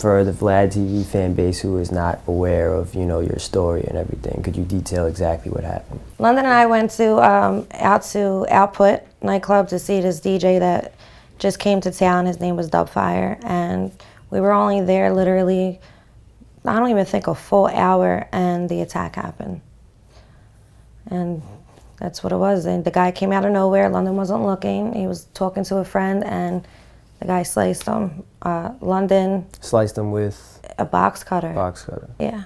for the Vlad TV fan base who is not aware of, you know, your story and everything, could you detail exactly what happened? London and I went to out to Output nightclub to see this DJ that just came to town. His name was Dubfire, and we were only there literally, I don't even think a full hour, and the attack happened. And that's what it was. And the guy came out of nowhere. London wasn't looking. He was talking to a friend, and the guy sliced him. London Sliced him with? A box cutter. Box cutter. Yeah.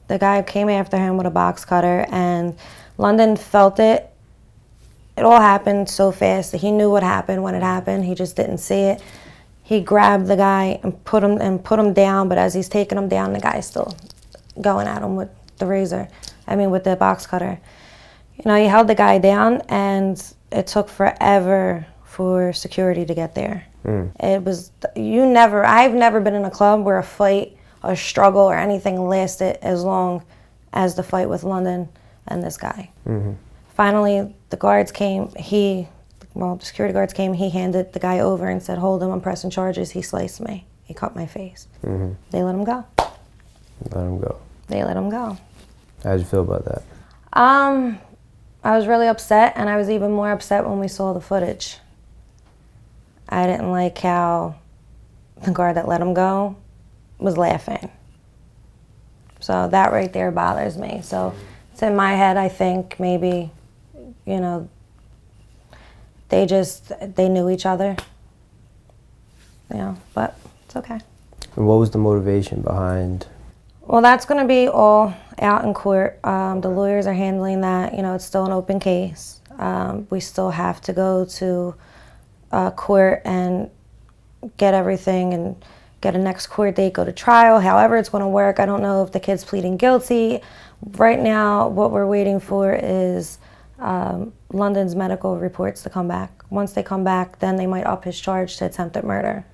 The guy came after him with a box cutter, and London felt it. It all happened so fast that he knew what happened when it happened. He just didn't see it. He grabbed the guy and put him down, but as he's taking him down, the guy's still going at him with the with the box cutter. You know, he held the guy down, and it took forever for security to get there. It was, I've never been in a club where a fight, a struggle, or anything lasted as long as the fight with London and this guy. Finally, the guards came, the security guards came, he handed the guy over and said, "Hold him, I'm pressing charges. He sliced me. He cut my face." They let him go. Let him go. They let him go. How'd you feel about that? I was really upset, and I was even more upset when we saw the footage. I didn't like how the guard that let him go was laughing. So that right there bothers me. So it's in my head, I think maybe, you know, they knew each other. You know, but it's okay. And what was the motivation behind? Well, that's going to be all out in court. The lawyers are handling that. You know, it's still an open case. We still have to go to court and get everything and get a next court date, go to trial. However it's going to work, I don't know if the kid's pleading guilty. Right now, what we're waiting for is London's medical reports to come back. Once they come back, then they might up his charge to attempted murder.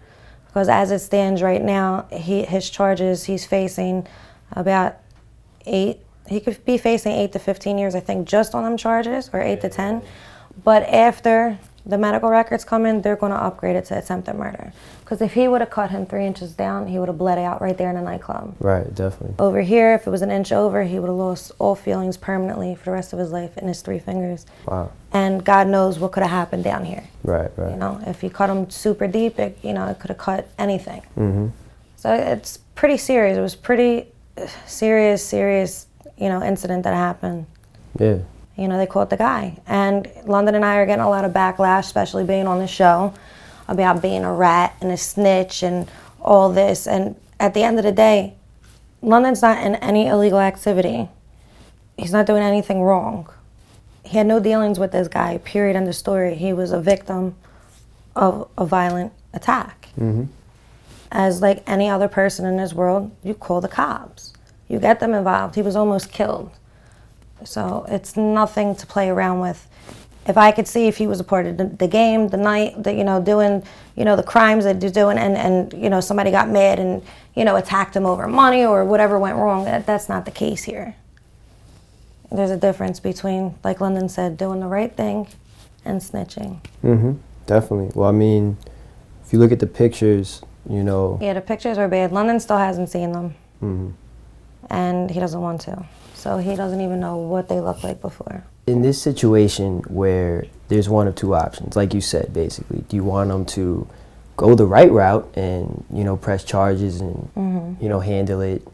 Because as it stands right now, his charges, he's facing about 8, he could be facing 8 to 15 years, I think, just on them charges, or 8 to 10. But after the medical records come in, they're going to upgrade it to attempted murder. Because if he would have cut him 3 inches down, he would have bled out right there in the nightclub. Right, definitely. Over here, if it was an inch over, he would have lost all feelings permanently for the rest of his life in his 3 fingers. Wow. And God knows what could have happened down here. Right. You know, if he cut him super deep, it could have cut anything. So it's pretty serious. It was pretty serious, incident that happened. Yeah. You know, they caught the guy. And London and I are getting a lot of backlash, especially being on the show, about being a rat and a snitch and all this. And at the end of the day, London's not in any illegal activity. He's not doing anything wrong. He had no dealings with this guy, period, end of story. He was a victim of a violent attack. As like any other person in this world, you call the cops. You get them involved. He was almost killed. So it's nothing to play around with. If I could see if he was a part of the game, the night, doing, the crimes that he's doing, and somebody got mad and, attacked him over money or whatever went wrong, that's not the case here. There's a difference between, like London said, doing the right thing and snitching. Definitely. Well, I mean, if you look at the pictures, Yeah, the pictures are bad. London still hasn't seen them. And he doesn't want to. So he doesn't even know what they looked like before. In this situation where there's one of two options, like you said, basically, do you want them to go the right route and, press charges and, handle it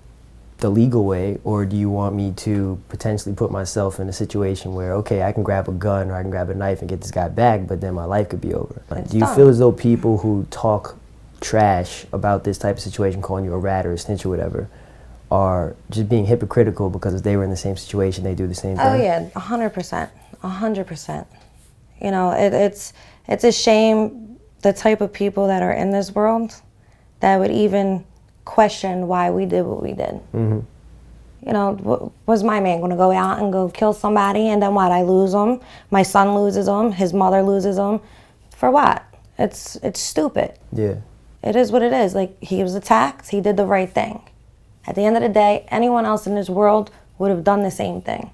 the legal way, or do you want me to potentially put myself in a situation where, okay, I can grab a gun or I can grab a knife and get this guy back, but then my life could be over? Do you feel as though people who talk trash about this type of situation, calling you a rat or a snitch or whatever, are just being hypocritical because if they were in the same situation, they do the same thing? Oh yeah, 100%, 100%. It's a shame the type of people that are in this world that would even question why we did what we did. Was my man going to go out and go kill somebody and then what? I lose him, my son loses him, his mother loses him, for what? It's stupid. Yeah. It is what it is. Like, he was attacked, he did the right thing. At the end of the day, anyone else in this world would have done the same thing.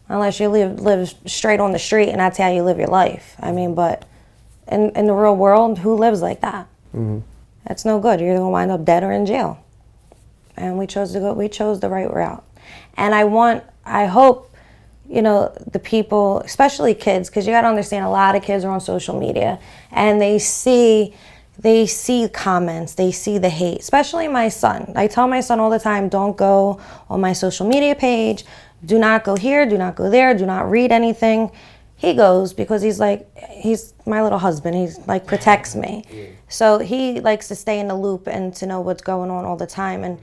Unless you live straight on the street and that's how you live your life. I mean, but in the real world, who lives like that? That's no good. You're gonna wind up dead or in jail. And we chose the right route. And I hope, the people, especially kids, because you got to understand a lot of kids are on social media and they see comments, they see the hate, especially my son. I tell my son all the time, don't go on my social media page, do not go here, do not go there, do not read anything. He goes because he's my little husband. He's like protects me. So he likes to stay in the loop and to know what's going on all the time. And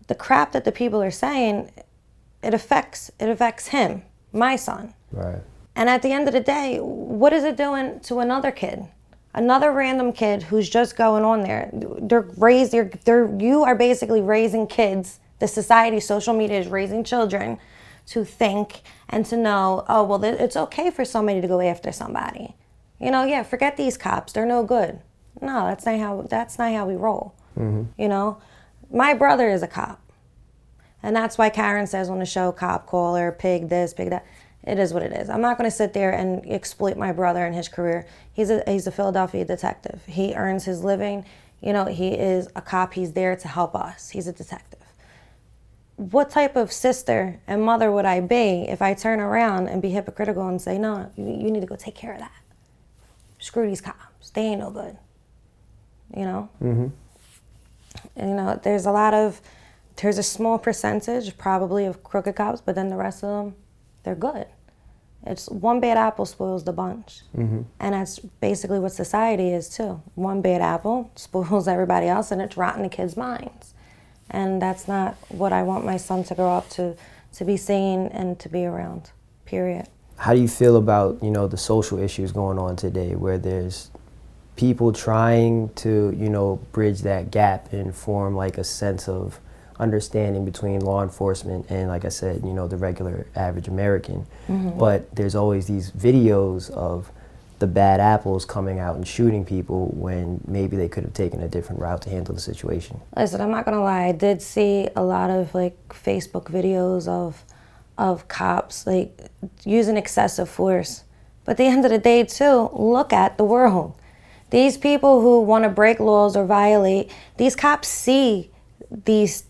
the crap that the people are saying, it affects him, my son. Right. And at the end of the day, what is it doing to another kid? Another random kid who's just going on there. You are basically raising kids. The society, social media is raising children to think and to know, oh, well, it's okay for somebody to go after somebody. Forget these cops. They're no good. No, that's not how we roll. Mm-hmm. My brother is a cop. And that's why Karen says on the show, cop caller, pig this, pig that. It is what it is. I'm not going to sit there and exploit my brother and his career. He's a Philadelphia detective. He earns his living. He is a cop. He's there to help us. He's a detective. What type of sister and mother would I be if I turn around and be hypocritical and say, no, you need to go take care of that. Screw these cops. They ain't no good. Mm-hmm. And, there's a small percentage probably of crooked cops, but then the rest of them, they're good. It's one bad apple spoils the bunch. Mm-hmm. And that's basically what society is too. One bad apple spoils everybody else and it's rotten to kids' minds. And that's not what I want my son to grow up to be seeing and to be around, period. How do you feel about, the social issues going on today where there's people trying to, bridge that gap and form like a sense of understanding between law enforcement and, like I said, the regular average American. Mm-hmm. But there's always these videos of the bad apples coming out and shooting people when maybe they could have taken a different route to handle the situation. Listen, I'm not gonna lie, I did see a lot of Facebook videos of cops using excessive force. But at the end of the day too, look at the world. These people who want to break laws or violate, these cops see these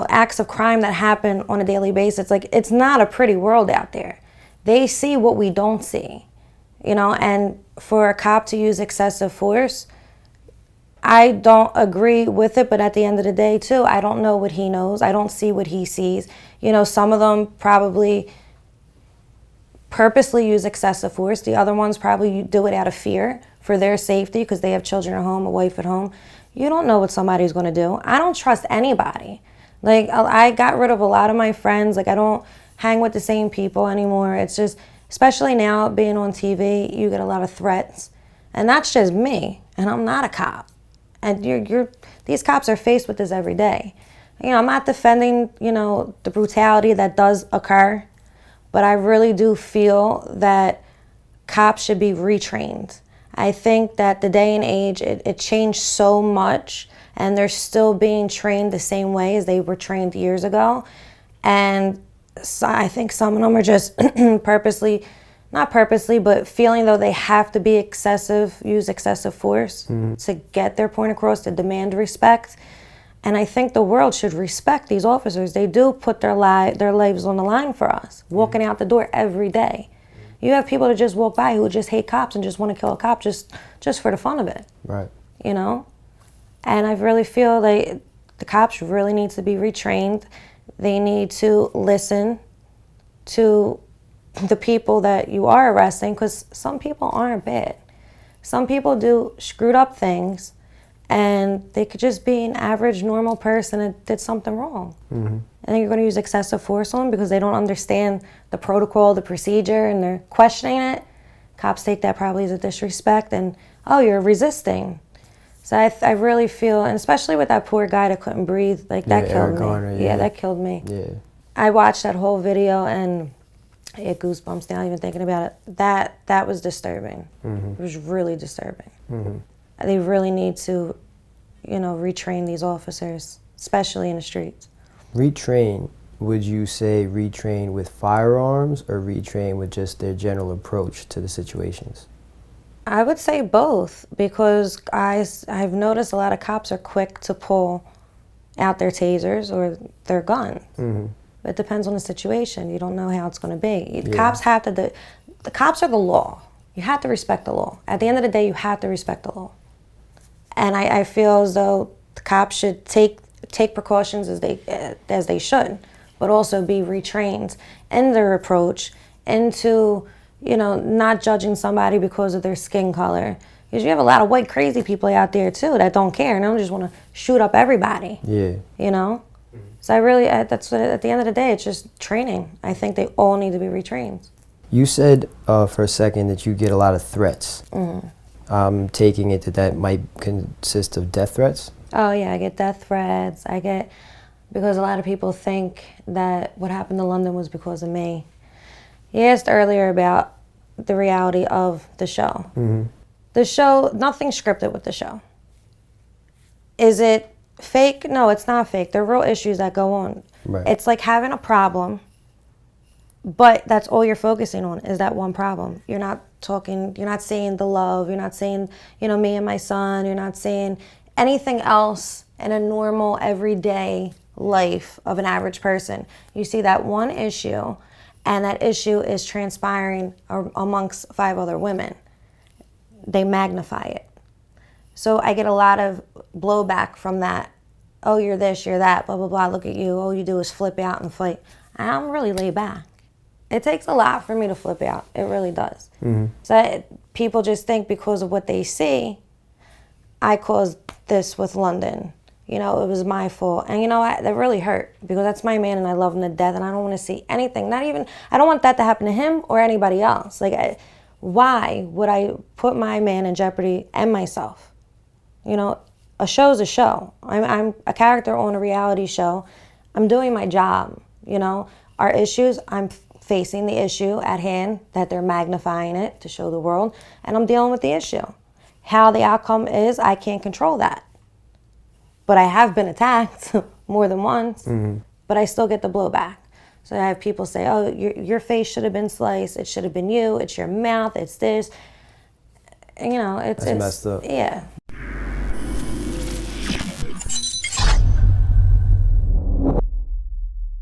acts of crime that happen on a daily basis. It's not a pretty world out there. They see what we don't see, and for a cop to use excessive force, I don't agree with it, but at the end of the day too, I don't know what he knows. I don't see what he sees. Some of them probably purposely use excessive force. The other ones probably do it out of fear for their safety because they have children at home, a wife at home. You don't know what somebody's going to do. I don't trust anybody. I got rid of a lot of my friends. I don't hang with the same people anymore. It's just, especially now being on TV, you get a lot of threats. And that's just me. And I'm not a cop. And these cops are faced with this every day. I'm not defending, the brutality that does occur. But I really do feel that cops should be retrained. I think that the day and age, it changed so much. And they're still being trained the same way as they were trained years ago. And so I think some of them are just not purposely, but feeling though they have to be use excessive force to get their point across, to demand respect. And I think the world should respect these officers. They do put their lives on the line for us, walking out the door every day. You have people that just walk by who just hate cops and just want to kill a cop just for the fun of it. Right. And I really feel like the cops really need to be retrained. They need to listen to the people that you are arresting, because some people aren't bad. Some people do screwed up things, and they could just be an average, normal person that did something wrong. Mm-hmm. And then you're going to use excessive force on them because they don't understand the protocol, the procedure, and they're questioning it. Cops take that probably as a disrespect, and, oh, you're resisting. So I really feel, and especially with that poor guy that couldn't breathe, that killed Eric me. Garner, yeah, that killed me. Yeah. I watched that whole video and I get goosebumps now even thinking about it. That was disturbing. Mm-hmm. It was really disturbing. Mm-hmm. They really need to, retrain these officers, especially in the streets. Retrain, would you say retrain with firearms or retrain with just their general approach to the situations? I would say both, because I've noticed a lot of cops are quick to pull out their tasers or their guns. It depends on the situation. You don't know how it's going to be. The cops have to. The cops are the law. You have to respect the law. At the end of the day, you have to respect the law. And I feel as though the cops should take precautions as they should, but also be retrained in their approach into, not judging somebody because of their skin color. Because you have a lot of white crazy people out there too that don't care and don't just want to shoot up everybody. Yeah. So that's what, at the end of the day, it's just training. I think they all need to be retrained. You said for a second that you get a lot of threats. I'm taking it that might consist of death threats? Oh yeah, I get death threats. Because a lot of people think that what happened to London was because of me. You asked earlier about the reality of the show. The show, nothing scripted with the show. Is it fake? No, it's not fake. There are real issues that go on. Right. It's like having a problem, but that's all you're focusing on is that one problem. You're not seeing the love, you're not seeing, me and my son, you're not seeing anything else in a normal, everyday life of an average person. You see that one issue, and that issue is transpiring amongst 5 other women. They magnify it. So I get a lot of blowback from that. Oh, you're this, you're that, blah, blah, blah, look at you. All you do is flip out and fight. I'm really laid back. It takes a lot for me to flip out. It really does. So people just think because of what they see, I caused this with London. It was my fault. And you know what? That really hurt, because that's my man and I love him to death, and I don't want to see anything, I don't want that to happen to him or anybody else. Why would I put my man in jeopardy and myself? A show's a show. I'm a character on a reality show. I'm doing my job, Our issues, I'm facing the issue at hand, that they're magnifying it to show the world, and I'm dealing with the issue. How the outcome is, I can't control that. But I have been attacked more than once, but I still get the blowback. So I have people say, oh, your face should have been sliced, it should have been you, it's your mouth, it's this. And, it's messed up. Yeah.